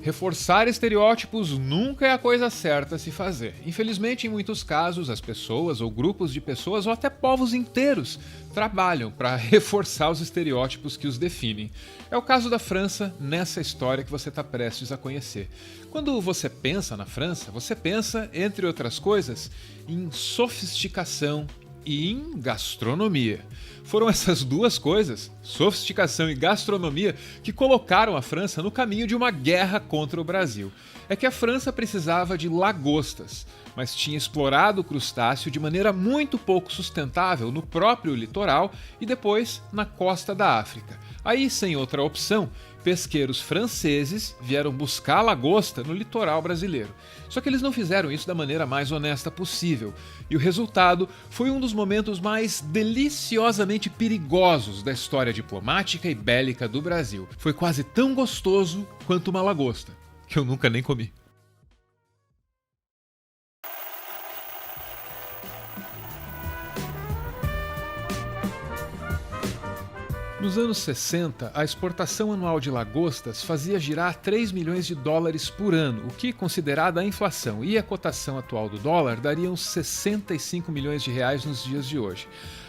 Reforçar estereótipos nunca é a coisa certa a se fazer. Infelizmente, em muitos casos, as pessoas ou grupos de pessoas ou até povos inteiros trabalham para reforçar os estereótipos que os definem. É o caso da França nessa história que você está prestes a conhecer. Quando você pensa na França, você pensa, entre outras coisas, em sofisticação e em gastronomia. Foram essas duas coisas, sofisticação e gastronomia, que colocaram a França no caminho de uma guerra contra o Brasil. É que a França precisava de lagostas, mas tinha explorado o crustáceo de maneira muito pouco sustentável no próprio litoral e depois na costa da África. Aí, sem outra opção, pesqueiros franceses vieram buscar a lagosta no litoral brasileiro. Só que eles não fizeram isso da maneira mais honesta possível. E o resultado foi um dos momentos mais deliciosamente perigosos da história diplomática e bélica do Brasil. Foi quase tão gostoso quanto uma lagosta, que eu nunca nem comi. Nos anos 60, a exportação anual de lagostas fazia girar 3 milhões de dólares por ano, o que, considerada a inflação e a cotação atual do dólar, daria uns 65 milhões de reais nos dias de hoje.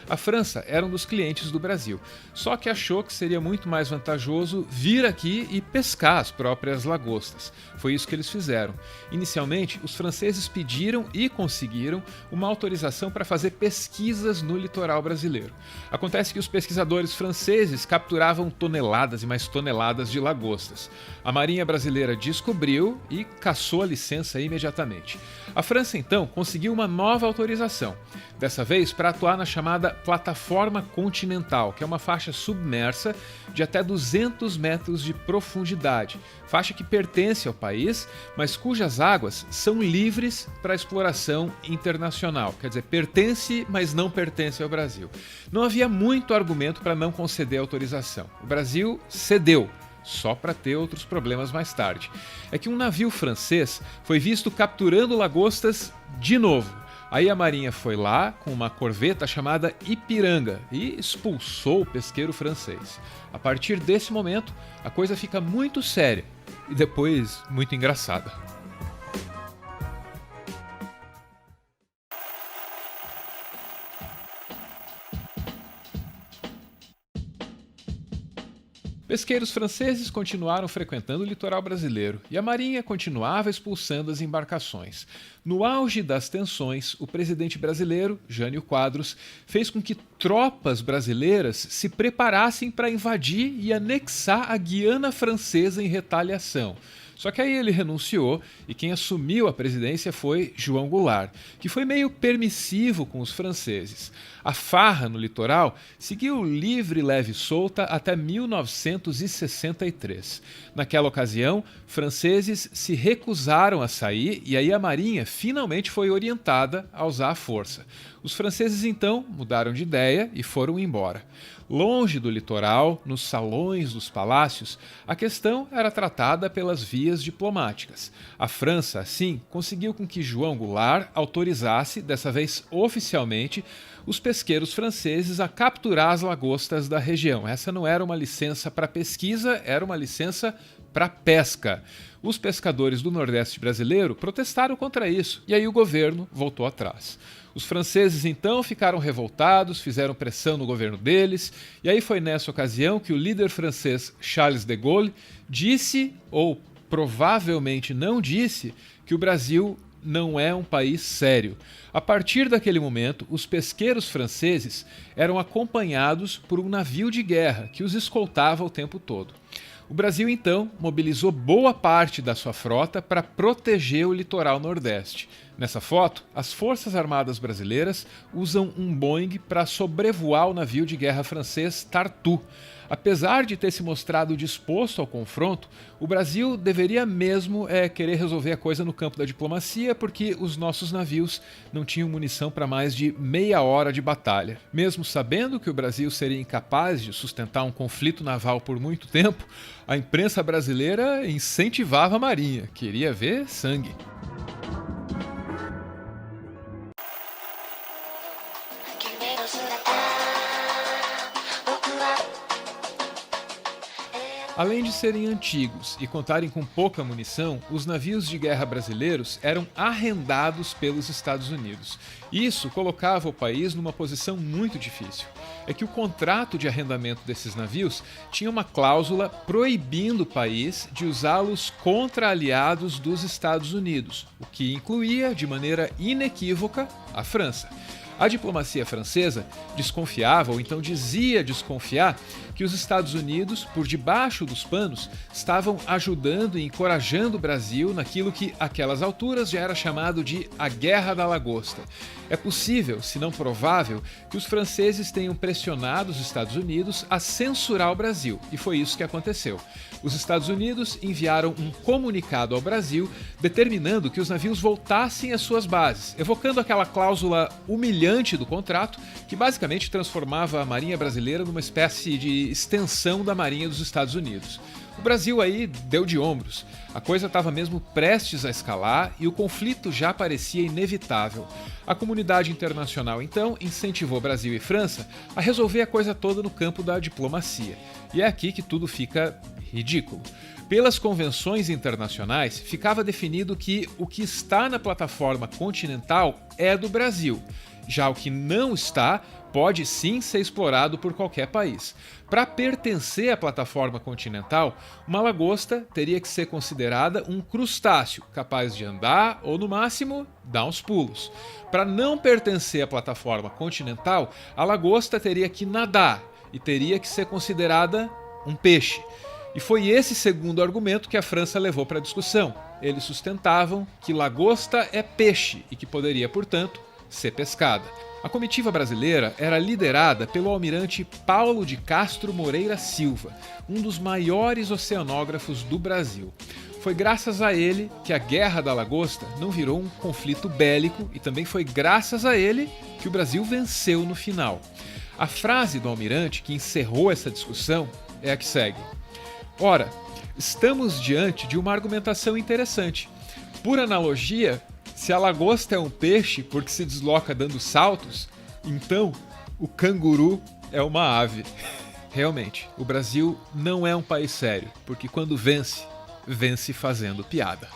A França era um dos clientes do Brasil, só que achou que seria muito mais vantajoso vir aqui e pescar as próprias lagostas. Foi isso que eles fizeram. Inicialmente, os franceses pediram e conseguiram uma autorização para fazer pesquisas no litoral brasileiro. Acontece que os pesquisadores franceses capturavam toneladas e mais toneladas de lagostas. A Marinha Brasileira descobriu e cassou a licença imediatamente. A França, então, conseguiu uma nova autorização, dessa vez para atuar na chamada Plataforma Continental, que é uma faixa submersa de até 200 metros de profundidade, faixa que pertence ao país, mas cujas águas são livres para exploração internacional. Quer dizer, pertence, mas não pertence ao Brasil. Não havia muito argumento para não conceder a autorização. O Brasil cedeu, só para ter outros problemas mais tarde. É que um navio francês foi visto capturando lagostas de novo. Aí a Marinha foi lá com uma corveta chamada Ipiranga e expulsou o pesqueiro francês. A partir desse momento, a coisa fica muito séria e depois muito engraçada. Pesqueiros franceses continuaram frequentando o litoral brasileiro e a Marinha continuava expulsando as embarcações. No auge das tensões, o presidente brasileiro, Jânio Quadros, fez com que tropas brasileiras se preparassem para invadir e anexar a Guiana Francesa em retaliação. Só que aí ele renunciou e quem assumiu a presidência foi João Goulart, que foi meio permissivo com os franceses. A farra no litoral seguiu livre, leve e solta até 1963. Naquela ocasião, franceses se recusaram a sair e aí a Marinha finalmente foi orientada a usar a força. Os franceses então mudaram de ideia e foram embora. Longe do litoral, nos salões dos palácios, a questão era tratada pelas vias diplomáticas. A França, assim, conseguiu com que João Goulart autorizasse, dessa vez oficialmente, os pesqueiros franceses a capturar as lagostas da região. Essa não era uma licença para pesquisa, era uma licença para pesca. Os pescadores do Nordeste brasileiro protestaram contra isso e aí o governo voltou atrás. Os franceses então ficaram revoltados, fizeram pressão no governo deles, e aí foi nessa ocasião que o líder francês Charles de Gaulle disse, ou provavelmente não disse, que o Brasil não é um país sério. A partir daquele momento, os pesqueiros franceses eram acompanhados por um navio de guerra que os escoltava o tempo todo. O Brasil, então, mobilizou boa parte da sua frota para proteger o litoral nordeste. Nessa foto, as Forças Armadas Brasileiras usam um Boeing para sobrevoar o navio de guerra francês Tartu. Apesar de ter se mostrado disposto ao confronto, o Brasil deveria mesmo querer resolver a coisa no campo da diplomacia, porque os nossos navios não tinham munição para mais de meia hora de batalha. Mesmo sabendo que o Brasil seria incapaz de sustentar um conflito naval por muito tempo, a imprensa brasileira incentivava a Marinha, queria ver sangue. Que menos Além de serem antigos e contarem com pouca munição, os navios de guerra brasileiros eram arrendados pelos Estados Unidos. Isso colocava o país numa posição muito difícil. É que o contrato de arrendamento desses navios tinha uma cláusula proibindo o país de usá-los contra aliados dos Estados Unidos, o que incluía, de maneira inequívoca, a França. A diplomacia francesa desconfiava, ou então dizia desconfiar, que os Estados Unidos, por debaixo dos panos, estavam ajudando e encorajando o Brasil naquilo que, àquelas alturas, já era chamado de a Guerra da Lagosta. É possível, se não provável, que os franceses tenham pressionado os Estados Unidos a censurar o Brasil, e foi isso que aconteceu. Os Estados Unidos enviaram um comunicado ao Brasil determinando que os navios voltassem às suas bases, evocando aquela cláusula humilhante do contrato que basicamente transformava a Marinha brasileira numa espécie de extensão da Marinha dos Estados Unidos. O Brasil aí deu de ombros. A coisa estava mesmo prestes a escalar e o conflito já parecia inevitável. A comunidade internacional, então, incentivou Brasil e França a resolver a coisa toda no campo da diplomacia. E é aqui que tudo fica ridículo. Pelas convenções internacionais, ficava definido que o que está na plataforma continental é do Brasil. Já o que não está pode sim ser explorado por qualquer país. Para pertencer à plataforma continental, uma lagosta teria que ser considerada um crustáceo, capaz de andar ou, no máximo, dar uns pulos. Para não pertencer à plataforma continental, a lagosta teria que nadar e teria que ser considerada um peixe. E foi esse segundo argumento que a França levou para a discussão. Eles sustentavam que lagosta é peixe e que poderia, portanto, ser pescada. A comitiva brasileira era liderada pelo almirante Paulo de Castro Moreira Silva, um dos maiores oceanógrafos do Brasil. Foi graças a ele que a Guerra da Lagosta não virou um conflito bélico e também foi graças a ele que o Brasil venceu no final. A frase do almirante que encerrou essa discussão é a que segue. Ora, estamos diante de uma argumentação interessante. Por analogia, se a lagosta é um peixe porque se desloca dando saltos, então o canguru é uma ave. Realmente, o Brasil não é um país sério, porque quando vence, vence fazendo piada.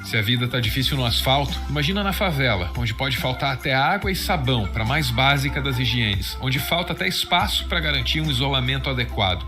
Se a vida tá difícil no asfalto, imagina na favela, onde pode faltar até água e sabão para a mais básica das higienes, onde falta até espaço para garantir um isolamento adequado.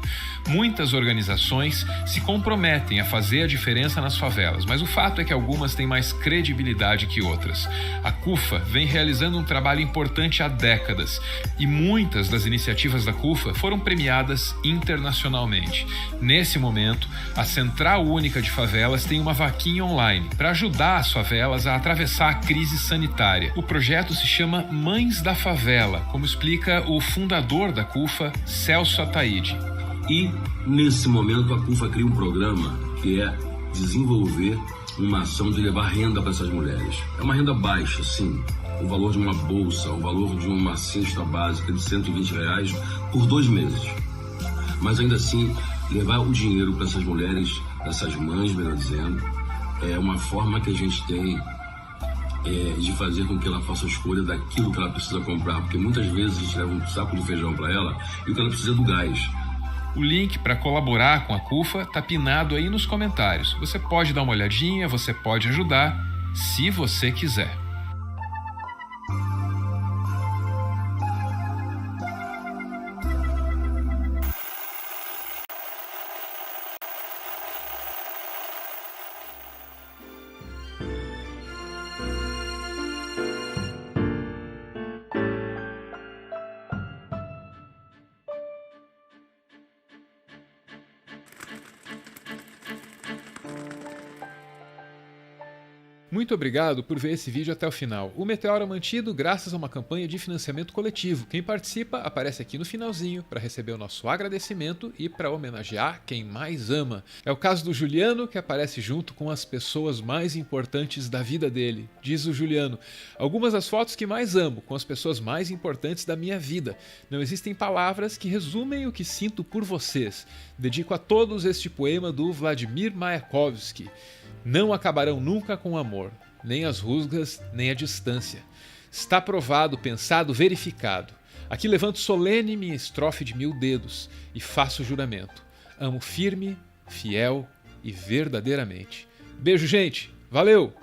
Muitas organizações se comprometem a fazer a diferença nas favelas, mas o fato é que algumas têm mais credibilidade que outras. A CUFA vem realizando um trabalho importante há décadas e muitas das iniciativas da CUFA foram premiadas internacionalmente. Nesse momento, a Central Única de Favelas tem uma vaquinha online para ajudar as favelas a atravessar a crise sanitária. O projeto se chama Mães da Favela, como explica o fundador da CUFA, Celso Ataíde. E, nesse momento, a CUFA cria um programa que é desenvolver uma ação de levar renda para essas mulheres. É uma renda baixa, sim. O valor de uma bolsa, o valor de uma cesta básica de R$120 por 2 meses. Mas, ainda assim, levar o dinheiro para essas mulheres, essas mães, melhor dizendo, é uma forma que a gente tem de fazer com que ela faça a escolha daquilo que ela precisa comprar. Porque muitas vezes a gente leva um saco de feijão para ela e o que ela precisa é do gás. O link para colaborar com a CUFA está pinado aí nos comentários. Você pode dar uma olhadinha, você pode ajudar, se você quiser. Muito obrigado por ver esse vídeo até o final. O Meteoro é mantido graças a uma campanha de financiamento coletivo. Quem participa aparece aqui no finalzinho para receber o nosso agradecimento e para homenagear quem mais ama. É o caso do Juliano, que aparece junto com as pessoas mais importantes da vida dele. Diz o Juliano: algumas das fotos que mais amo, com as pessoas mais importantes da minha vida. Não existem palavras que resumem o que sinto por vocês. Dedico a todos este poema do Vladimir Mayakovsky. Não acabarão nunca com amor. nem as rusgas, nem a distância. Está provado, pensado, verificado. Aqui levanto solene minha estrofe de 1000 dedos e faço juramento. Amo firme, fiel e verdadeiramente. Beijo, gente. Valeu!